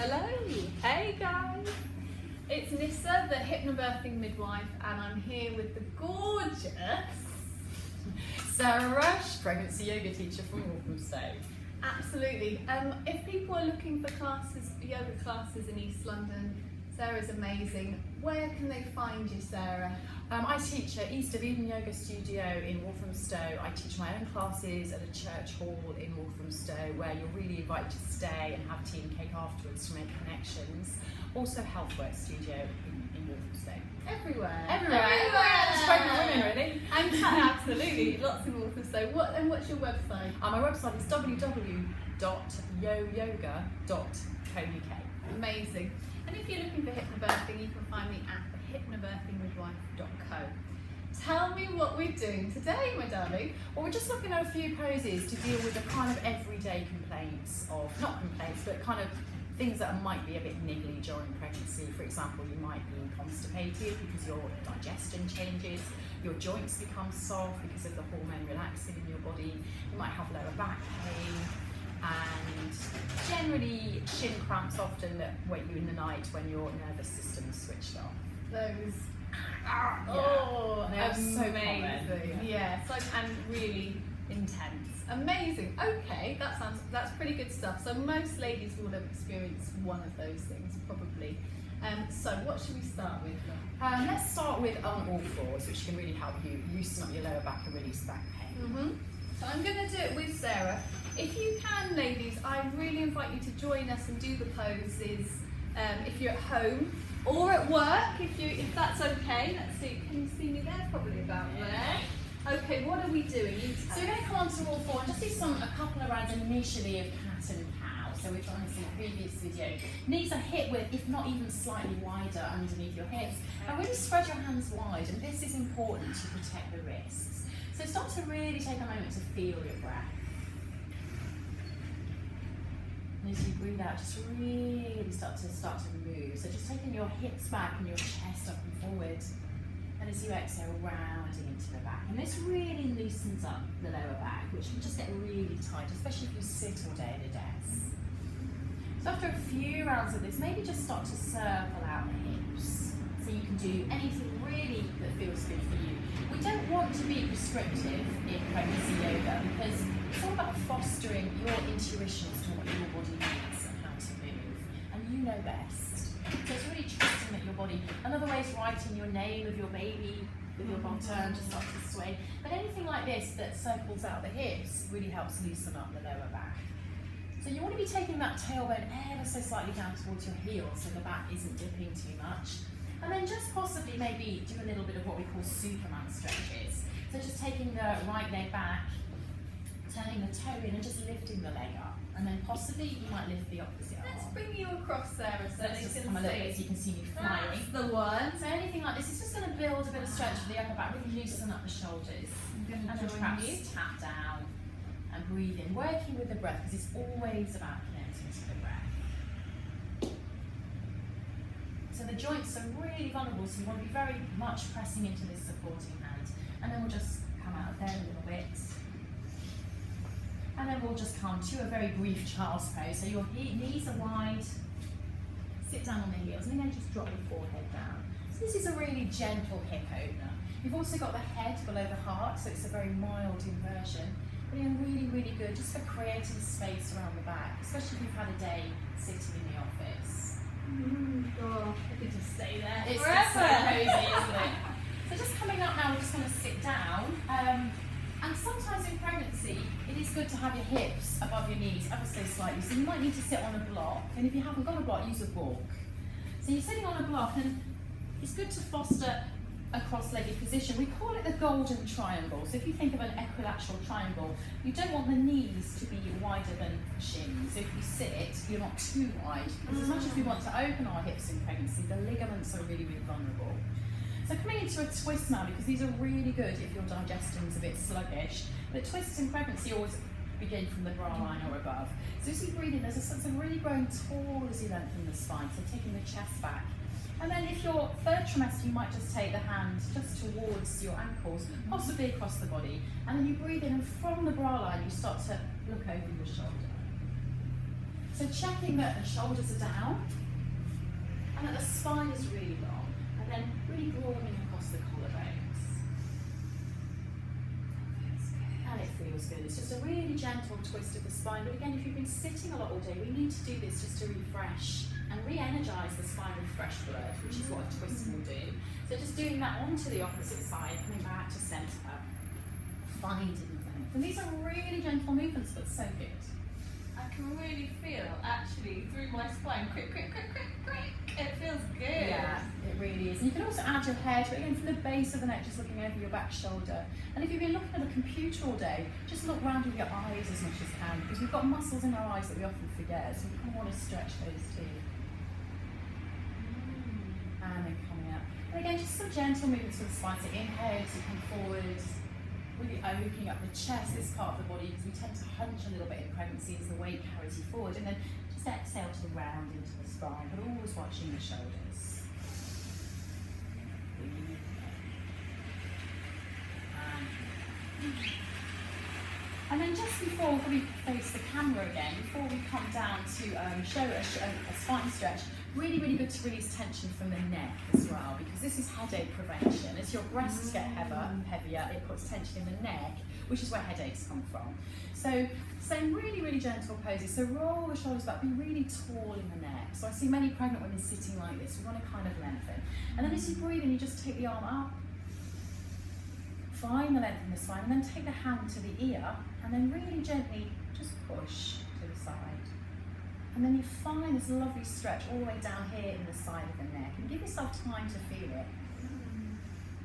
Hello, hey guys, it's Nissa, the hypnobirthing midwife, and I'm here with the gorgeous Sarah Rush, pregnancy yoga teacher from Walthamstow. Absolutely. If people are looking for classes, yoga classes in East London, Sarah's amazing. Where can they find you, Sarah? I teach at East of Eden Yoga Studio in Walthamstow. I teach my own classes at a church hall in Walthamstow where you're really invited to stay and have tea and cake afterwards to make connections. Also Healthwork Studio in Walthamstow. Everywhere. Just pregnant women, really. Absolutely, lots in Walthamstow. What's your website? My website is www.yoyoga.co.uk. Amazing. And if you're looking for hypnobirthing, you can find me at thehypnobirthingmidwife.co. Tell me what we're doing today, my darling. Well, we're just looking at a few poses to deal with the kind of everyday complaints of, not complaints, but kind of things that might be a bit niggly during pregnancy. For example, you might be constipated because your digestion changes, your joints become soft because of the hormone relaxing in your body, you might have lower back pain, and generally shin cramps often that wake you in the night when your nervous system is switched off. Those Oh, they're so amazing. common. Yeah, and really intense. Amazing. Okay, that's pretty good stuff. So most ladies will have experienced one of those things probably. So what should we start with? Let's start with on all fours, which can really help you loosen up your lower back and release back pain. So I'm going to do it with Sarah. If you can, ladies, I really invite you to join us and do the poses if you're at home or at work, if that's okay. Let's see, can you see me there? Probably about there. Okay, what are we doing? So we're going to come on to all four and just do a couple of rounds initially of cat and cow. So we've done this in the previous video. Knees are hip width, if not even slightly wider underneath your hips. And really spread your hands wide, and this is important to protect the wrists. So start to really take a moment to feel your breath. And as you breathe out, just really start to move. So just taking your hips back and your chest up and forward. And as you exhale, rounding into the back. And this really loosens up the lower back, which can just get really tight, especially if you sit all day at a desk. So after a few rounds of this, maybe just start to circle out the hips. So you can do anything really that feels good for you. We don't want to be prescriptive in pregnancy yoga because it's all about fostering your intuition as to what your body needs and how to move. And you know best. So it's really trusting that your body, another way is writing your name of your baby with your bottom to start to sway. But anything like this that circles out the hips really helps loosen up the lower back. So you want to be taking that tailbone ever so slightly down towards your heel so the back isn't dipping too much. And then just possibly maybe do a little bit of what we call Superman stretches. So just taking the right leg back, turning the toe in and just lifting the leg up. And then possibly you might lift the opposite arm. Let's bring you across, Sarah, so Let's they just can come a little bit so see. you can see me flying. That's the one. So anything like this is just going to build a bit of stretch for the upper back, really loosen up the shoulders. I'm going And to then join perhaps you. tap down and breathe in, working with the breath because it's always about connecting to the breath. So the joints are really vulnerable, so you want to be very much pressing into this supporting hand. And then we'll just come out of there a little bit. And then we'll just come to a very brief child's pose. So your knees are wide, sit down on the heels, and then just drop your forehead down. So this is a really gentle hip opener. You've also got the head below the heart, so it's a very mild inversion. But again, really, really good just for creating space around the back, especially if you've had a day sitting in the office. Oh, I could just stay there It's forever. so cozy, isn't it? So just coming up now, we're just going to sit down. And sometimes in pregnancy, it is good to have your hips above your knees ever so slightly. So you might need to sit on a block. And if you haven't got a block, use a balk. So you're sitting on a block, and it's good to foster a cross-legged position. We call it the golden triangle. So if you think of an equilateral triangle, you don't want the knees to be wider than shins. So if you sit, you're not too wide. Because as much as we want to open our hips in pregnancy, the ligaments are really, really vulnerable. So coming into a twist now, because these are really good if your digestion's a bit sluggish. But twists in pregnancy always begin from the bra line or above. So as you breathe in, there's a sense of really growing tall as you lengthen the spine, so taking the chest back. And then if you're third trimester, you might just take the hand just towards your ankles, possibly across the body. And then you breathe in, and from the bra line, you start to look over your shoulder. So checking that the shoulders are down and that the spine is really long, and then really broadening across the collarbones. And it feels good. It's just a really gentle twist of the spine. But again, if you've been sitting a lot all day, we need to do this just to refresh and re-energise the spine with fresh blood, which is what a twist will do. So just doing that onto the opposite side, coming back to centre, finding length. And these are really gentle movements, but so good. I can really feel, actually, through my spine, quick, quick, quick, quick, quick. It feels good. Yeah, it really is. And you can also add your head, but again, from the base of the neck, just looking over your back shoulder. And if you've been looking at a computer all day, just look round with your eyes as much as you can, because we've got muscles in our eyes that we often forget, so we kind of want to stretch those too. And then coming up. And again, just some gentle movements with the spine. So inhale as you come forward, really opening up the chest, this part of the body, because we tend to hunch a little bit in pregnancy as the weight carries you forward. And then just exhale to round into the spine, but always watching the shoulders. And then just before we face the camera again, before we come down to show a spine stretch, really, really good to release tension from the neck as well, because this is headache prevention. As your breasts get heavier, it puts tension in the neck, which is where headaches come from. So, same really, really gentle poses. So roll the shoulders back, be really tall in the neck. So I see many pregnant women sitting like this. We want to kind of lengthen. And then as you breathe in, you just take the arm up, find the length in the spine, and then take the hand to the ear, and then really gently just push to the side. And then you find this lovely stretch all the way down here in the side of the neck, and give yourself time to feel it.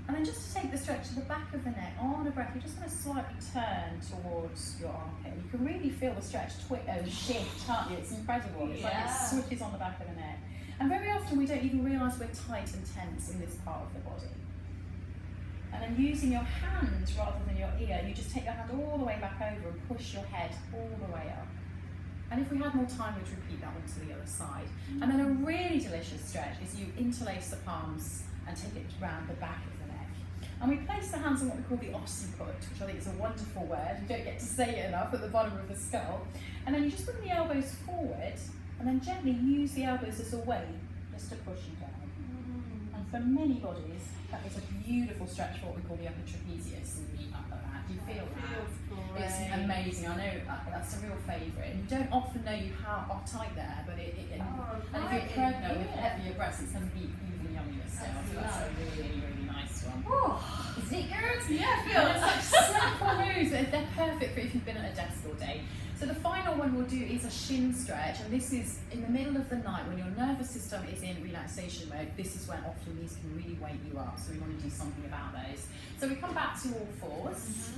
And then just to take the stretch to the back of the neck, on a breath, you're just going to slightly turn towards your armpit. You can really feel the stretch shift, can't you? It's incredible. It's like it switches on the back of the neck. And very often we don't even realise we're tight and tense in this part of the body. And then using your hand rather than your ear, you just take your hand all the way back over and push your head all the way up. And if we had more time, we'd repeat that one to the other side. And then a really delicious stretch is you interlace the palms and take it round the back of the neck. And we place the hands on what we call the occiput, which I think is a wonderful word. You don't get to say it enough, at the bottom of the skull. And then you just bring the elbows forward and then gently use the elbows as a weight just to push you down. And for many bodies, that is a beautiful stretch for what we call the upper trapezius and the upper back. You feel that? It's amazing. I know that's a real favourite. And you don't often know you how tight there, but and if you're pregnant with heavier breasts, it's going to be even yummier still. So that's a really, really nice one. Oh, isn't it good? Yeah, it feels such simple moves. They're perfect for if you've been at a desk all day. So the final one we'll do is a shin stretch, and this is in the middle of the night when your nervous system is in relaxation mode. This is when often these can really wake you up, so we want to do something about those. So we come back to all fours,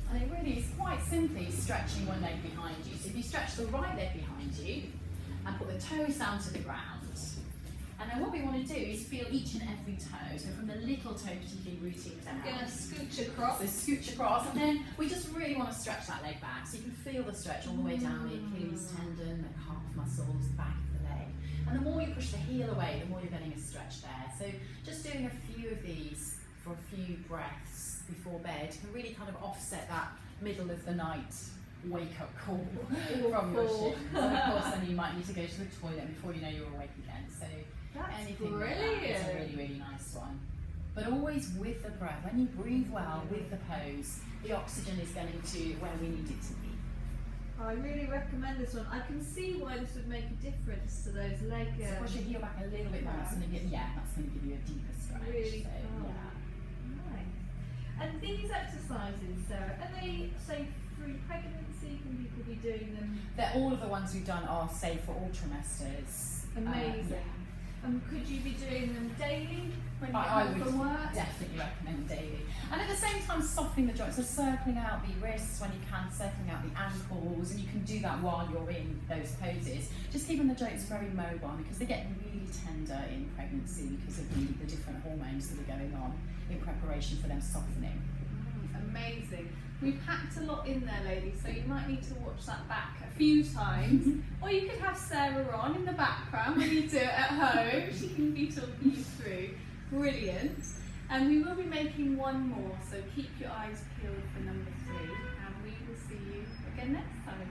and it really is quite simply stretching one leg behind you. So if you stretch the right leg behind you and put the toes down to the ground, and then what we want to do is feel each and every toe, so from the little toe particularly rooting down. Going to scooch across. So scooch across, and then we just really want to stretch that leg back, so you can feel the stretch all the way down the Achilles tendon, the calf muscles, the back of the leg. And the more you push the heel away, the more you're getting a stretch there. So just doing a few of these for a few breaths before bed can really kind of offset that middle of the night wake-up call from your shins. And of course then you might need to go to the toilet before you know you're awake again. So anything like that is a really, really nice one. But always with the breath. When you breathe well with the pose, the oxygen is getting to where we need it to be. I really recommend this one. I can see why this would make a difference to those leg. So push your heel back a little bit more. That's going to give you a deeper stretch. Really so, nice. And these exercises, Sarah, are they safe through pregnancy? Can people be doing them? All of the ones we've done are safe for all trimesters. Amazing. Could you be doing them daily when you I come from work? Definitely recommend daily. And at the same time, softening the joints, so circling out the wrists when you can, circling out the ankles, and you can do that while you're in those poses. Just keeping the joints very mobile, because they get really tender in pregnancy because of the different hormones that are going on in preparation for them softening. Amazing. We've packed a lot in there, ladies, so you might need to watch that back a few times. Or you could have Sarah on in the background when you do it at home. She can be talking you through. Brilliant. And we will be making one more, so keep your eyes peeled for number 3, and we will see you again next time.